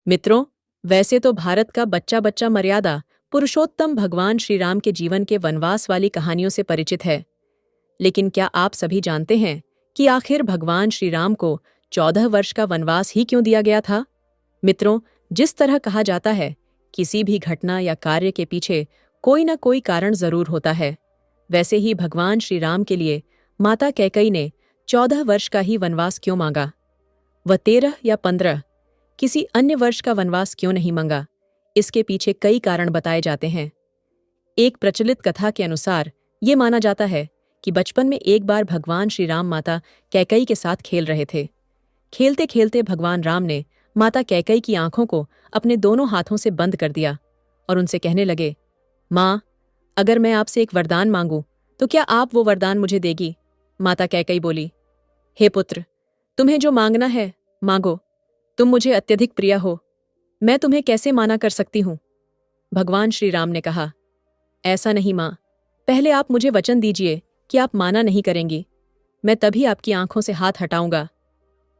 मित्रों, वैसे तो भारत का बच्चा बच्चा मर्यादा पुरुषोत्तम भगवान श्री राम के जीवन के वनवास वाली कहानियों से परिचित है। लेकिन क्या आप सभी जानते हैं कि आखिर भगवान श्री राम को 14 वर्ष का वनवास ही क्यों दिया गया था? मित्रों, जिस तरह कहा जाता है, किसी भी घटना या कार्य के पीछे कोई न कोई कारण जरूर होता है, वैसे ही भगवान श्री राम के लिए माता कैकेयी ने 14 वर्ष का ही वनवास क्यों मांगा? वह 13 या 15 किसी अन्य वर्ष का वनवास क्यों नहीं मांगा? इसके पीछे कई कारण बताए जाते हैं। एक प्रचलित कथा के अनुसार ये माना जाता है कि बचपन में एक बार भगवान श्री राम माता कैकेयी के साथ खेल रहे थे। खेलते खेलते भगवान राम ने माता कैकेयी की आंखों को अपने दोनों हाथों से बंद कर दिया और उनसे कहने लगे, माँ, अगर मैं आपसे एक वरदान मांगूं तो क्या आप वो वरदान मुझे देगी? माता कैकेयी बोली, हे पुत्र, तुम्हें जो मांगना है मांगो। तुम मुझे अत्यधिक प्रिय हो, मैं तुम्हें कैसे माना कर सकती हूं? भगवान श्री राम ने कहा, ऐसा नहीं माँ, पहले आप मुझे वचन दीजिए कि आप माना नहीं करेंगी, मैं तभी आपकी आंखों से हाथ हटाऊंगा।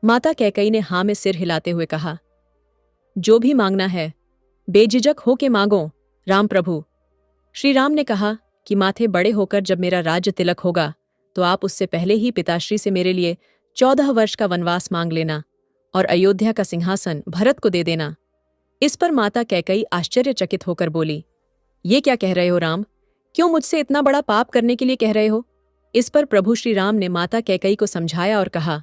माता कैकेयी ने हाँ में सिर हिलाते हुए कहा, जो भी मांगना है बेझिझक होके मांगो राम प्रभु। श्री राम ने कहा कि माथे बड़े होकर जब मेरा राज्य तिलक होगा तो आप उससे पहले ही पिताश्री से मेरे लिए 14 वर्ष का वनवास मांग लेना और अयोध्या का सिंहासन भरत को दे देना। इस पर माता कैकेयी आश्चर्यचकित होकर बोली, ये क्या कह रहे हो राम? क्यों मुझसे इतना बड़ा पाप करने के लिए कह रहे हो? इस पर प्रभु श्री राम ने माता कैकेयी को समझाया और कहा,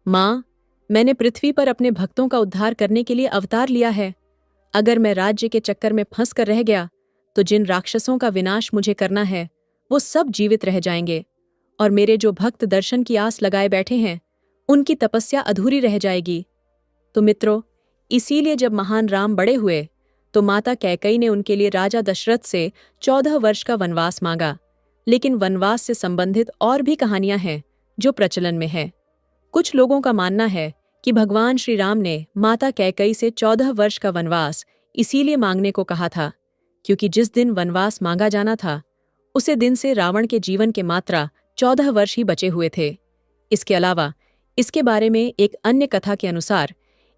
माँ, मैंने पृथ्वी पर अपने भक्तों का उद्धार करने के लिए अवतार लिया है। अगर मैं राज्य के चक्कर में फंस कर रह गया तो जिन राक्षसों का विनाश मुझे करना है वो सब जीवित रह जाएंगे और मेरे जो भक्त दर्शन की आस लगाए बैठे हैं उनकी तपस्या अधूरी रह जाएगी। तो मित्रों, इसीलिए जब महान राम बड़े हुए तो माता कैकेयी ने उनके लिए राजा दशरथ से 14 वर्ष का वनवास मांगा। लेकिन वनवास से संबंधित और भी कहानियां हैं जो प्रचलन में है। कुछ लोगों का मानना है कि भगवान श्री राम ने माता कैकेयी से 14 वर्ष का वनवास इसीलिए मांगने को कहा था क्योंकि जिस दिन वनवास मांगा जाना था उसे दिन से रावण के जीवन के मात्रा 14 वर्ष ही बचे हुए थे। इसके अलावा इसके बारे में एक अन्य कथा के अनुसार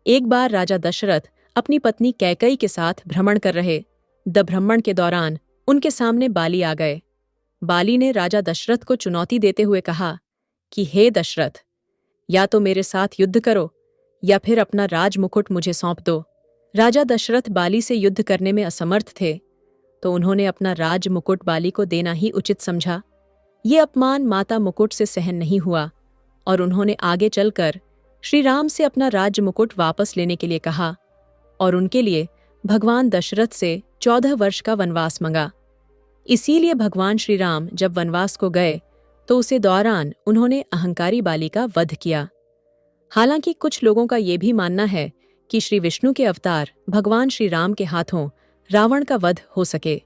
एक बार राजा दशरथ अपनी पत्नी कैकेयी के साथ भ्रमण कर रहे। भ्रमण के दौरान उनके सामने बाली आ गए। बाली ने राजा दशरथ को चुनौती देते हुए कहा कि हे दशरथ, या तो मेरे साथ युद्ध करो या फिर अपना राजमुकुट मुझे सौंप दो। राजा दशरथ बाली से युद्ध करने में असमर्थ थे तो उन्होंने अपना राजमुकुट बाली को देना ही उचित समझा। ये अपमान माता मुकुट से सहन नहीं हुआ और उन्होंने आगे चलकर श्री राम से अपना राजमुकुट वापस लेने के लिए कहा और उनके लिए भगवान दशरथ से 14 वर्ष का वनवास मांगा। इसीलिए भगवान श्री राम जब वनवास को गए तो उसे दौरान उन्होंने अहंकारी बाली का वध किया। हालांकि कुछ लोगों का ये भी मानना है कि श्री विष्णु के अवतार भगवान श्री राम के हाथों रावण का वध हो सके,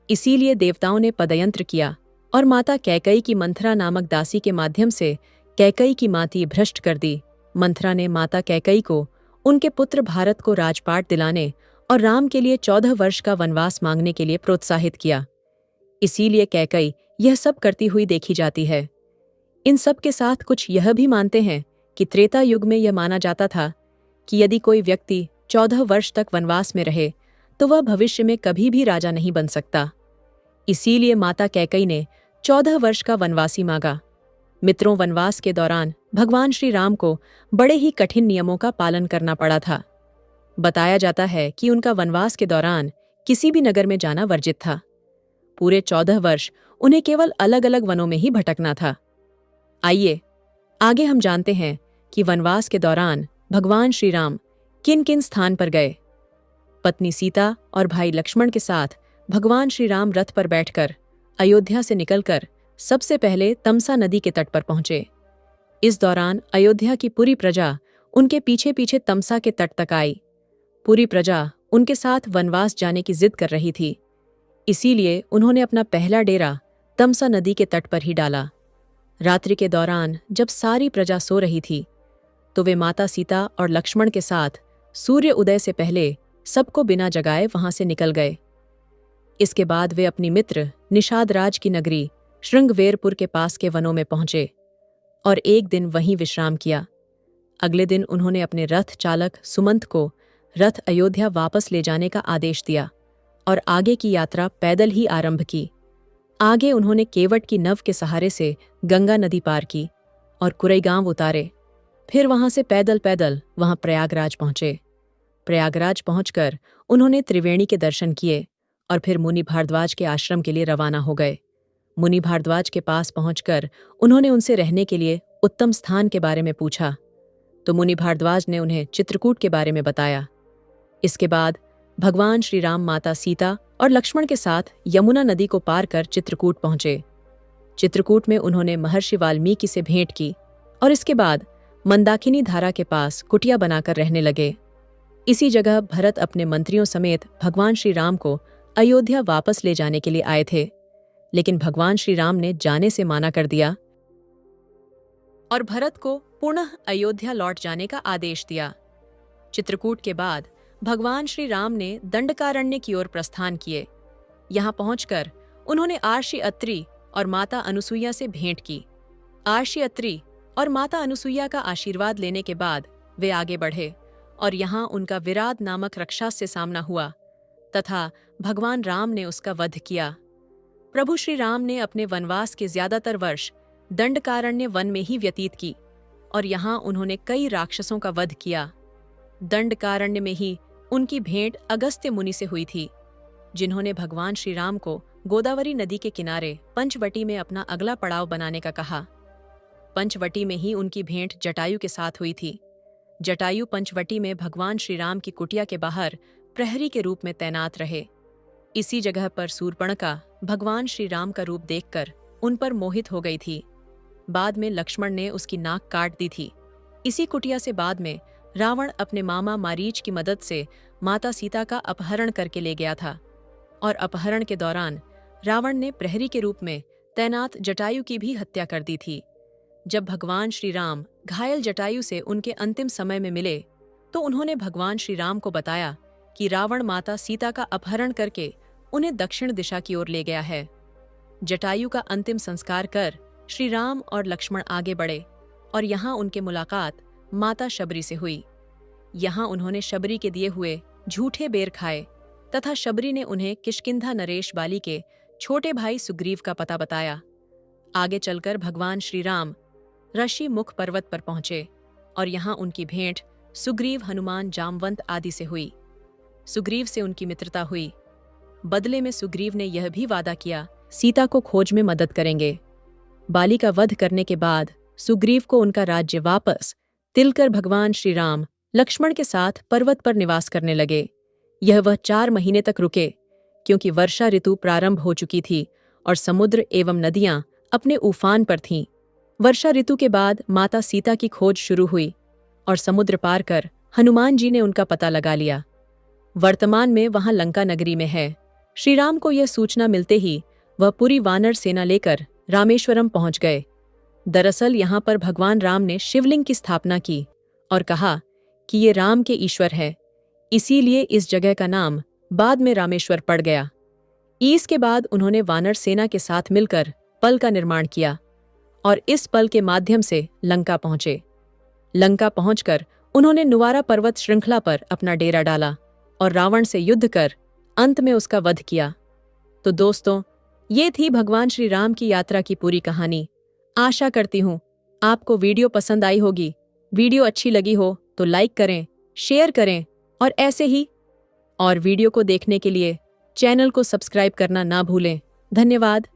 इसीलिए देवताओं ने पदयंत्र किया और माता कैकेयी की मंथरा नामक दासी के माध्यम से कैकेयी की माती भ्रष्ट कर दी। मंथरा ने माता कैकेयी को उनके पुत्र भारत को राजपाट दिलाने और राम के लिए 14 वर्ष का वनवास मांगने के लिए प्रोत्साहित किया। इसीलिए कैकेयी यह सब करती हुई देखी जाती है। इन सब के साथ कुछ यह भी मानते हैं कि त्रेता युग में यह माना जाता था कि यदि कोई व्यक्ति 14 वर्ष तक वनवास में रहे तो वह भविष्य में कभी भी राजा नहीं बन सकता। इसीलिए माता कैकेयी ने 14 वर्ष का वनवासी मांगा। मित्रों, वनवास के दौरान भगवान श्री राम को बड़े ही कठिन नियमों का पालन करना पड़ा था। बताया जाता है कि उनका वनवास के दौरान किसी भी नगर में जाना वर्जित था। पूरे 14 वर्ष उन्हें केवल अलग अलग वनों में ही भटकना था। आइए आगे हम जानते हैं कि वनवास के दौरान भगवान श्री राम किन किन स्थान पर गए। पत्नी सीता और भाई लक्ष्मण के साथ भगवान श्री राम रथ पर बैठकर अयोध्या से निकलकर सबसे पहले तमसा नदी के तट पर पहुंचे। इस दौरान अयोध्या की पूरी प्रजा उनके पीछे पीछे तमसा के तट तक आई। पूरी प्रजा उनके साथ वनवास जाने की जिद कर रही थी, इसीलिए उन्होंने अपना पहला डेरा तमसा नदी के तट पर ही डाला। रात्रि के दौरान जब सारी प्रजा सो रही थी तो वे माता सीता और लक्ष्मण के साथ सूर्य उदय से पहले सबको बिना जगाए वहां से निकल गए। इसके बाद वे अपनी मित्र निषाद राज की नगरी श्रृंगवेरपुर के पास के वनों में पहुंचे और एक दिन वहीं विश्राम किया। अगले दिन उन्होंने अपने रथ चालक सुमंत को रथ अयोध्या वापस ले जाने का आदेश दिया और आगे की यात्रा पैदल ही आरंभ की। आगे उन्होंने केवट की नव के सहारे से गंगा नदी पार की और कुरेगांव उतारे। फिर वहां से पैदल पैदल वहां प्रयागराज पहुंचे। प्रयागराज पहुंचकर उन्होंने त्रिवेणी के दर्शन किए और फिर मुनि भारद्वाज के आश्रम के लिए रवाना हो गए। मुनि भारद्वाज के पास पहुंचकर उन्होंने उनसे रहने के लिए उत्तम स्थान के बारे में पूछा, तो मुनि भारद्वाज ने उन्हें चित्रकूट के बारे में बताया। इसके बाद भगवान श्री राम माता सीता और लक्ष्मण के साथ यमुना नदी को पार कर चित्रकूट पहुंचे। चित्रकूट में उन्होंने महर्षि वाल्मीकि से भेंट की और इसके बाद मंदाकिनी धारा के पास कुटिया बनाकर रहने लगे। इसी जगह भरत अपने मंत्रियों समेत भगवान श्री राम को अयोध्या वापस ले जाने के लिए आए थे, लेकिन भगवान श्री राम ने जाने से माना कर दिया और भरत को पुनः अयोध्या लौट जाने का आदेश दिया। चित्रकूट के बाद भगवान श्री राम ने दंडकारण्य की ओर प्रस्थान किए। यहाँ पहुंचकर उन्होंने आर्षि अत्रि और माता अनुसुईया से भेंट की। आर्षि अत्रि और माता अनुसुईया का आशीर्वाद लेने के बाद वे आगे बढ़े और यहाँ उनका विराट नामक राक्षस से सामना हुआ तथा भगवान राम ने उसका वध किया। प्रभु श्री राम ने अपने वनवास के ज्यादातर वर्ष दंडकारण्य वन में ही व्यतीत की और यहाँ उन्होंने कई राक्षसों का वध किया। दंडकारण्य में ही उनकी भेंट अगस्त्य मुनि से हुई थी, जिन्होंने भगवान श्री राम को गोदावरी नदी के किनारे पंचवटी में अपना अगला पड़ाव बनाने का कहा। पंचवटी में ही उनकी भेंट जटायु के साथ हुई थी। जटायु पंचवटी में भगवान श्री राम की कुटिया के बाहर प्रहरी के रूप में तैनात रहे। इसी जगह पर शूर्पणखा भगवान श्री राम का रूप देखकर उन पर मोहित हो गई थी। बाद में लक्ष्मण ने उसकी नाक काट दी थी। इसी कुटिया से बाद में रावण अपने मामा मारीच की मदद से माता सीता का अपहरण करके ले गया था और अपहरण के दौरान रावण ने प्रहरी के रूप में तैनात जटायु की भी हत्या कर दी थी। जब भगवान श्री राम घायल जटायु से उनके अंतिम समय में मिले तो उन्होंने भगवान श्री राम को बताया कि रावण माता सीता का अपहरण करके उन्हें दक्षिण दिशा की ओर ले गया है। जटायु का अंतिम संस्कार कर श्री राम और लक्ष्मण आगे बढ़े और यहाँ उनके मुलाकात माता शबरी से हुई। यहाँ उन्होंने शबरी के दिए हुए झूठे बेर खाए तथा शबरी ने उन्हें किष्किंधा नरेश बाली के छोटे भाई सुग्रीव का पता बताया। आगे चलकर भगवान श्री राम ऋषि मुख पर्वत पर पहुंचे और यहाँ उनकी भेंट सुग्रीव हनुमान जामवंत आदि से हुई। सुग्रीव से उनकी मित्रता हुई। बदले में सुग्रीव ने यह भी वादा किया सीता को खोज में मदद करेंगे। बाली का वध करने के बाद सुग्रीव को उनका राज्य वापस तिलकर भगवान श्री राम लक्ष्मण के साथ पर्वत पर निवास करने लगे। यह वह 4 महीने तक रुके, क्योंकि वर्षा ऋतु प्रारंभ हो चुकी थी और समुद्र एवं नदियां अपने उफान पर थीं। वर्षा ऋतु के बाद माता सीता की खोज शुरू हुई और समुद्र पार कर हनुमान जी ने उनका पता लगा लिया। वर्तमान में वहां लंका नगरी में है। श्री राम को यह सूचना मिलते ही वह पूरी वानर सेना लेकर रामेश्वरम पहुंच गए। दरअसल यहाँ पर भगवान राम ने शिवलिंग की स्थापना की और कहा कि ये राम के ईश्वर है, इसीलिए इस जगह का नाम बाद में रामेश्वर पड़ गया। ईस के बाद उन्होंने वानर सेना के साथ मिलकर पल का निर्माण किया और इस पल के माध्यम से लंका पहुंचे। लंका पहुंचकर उन्होंने नुवारा पर्वत श्रृंखला पर अपना डेरा डाला और रावण से युद्ध कर अंत में उसका वध किया। तो दोस्तों, ये थी भगवान श्री राम की यात्रा की पूरी कहानी। आशा करती हूँ आपको वीडियो पसंद आई होगी। वीडियो अच्छी लगी हो तो लाइक करें, शेयर करें और ऐसे ही और वीडियो को देखने के लिए चैनल को सब्सक्राइब करना ना भूलें। धन्यवाद।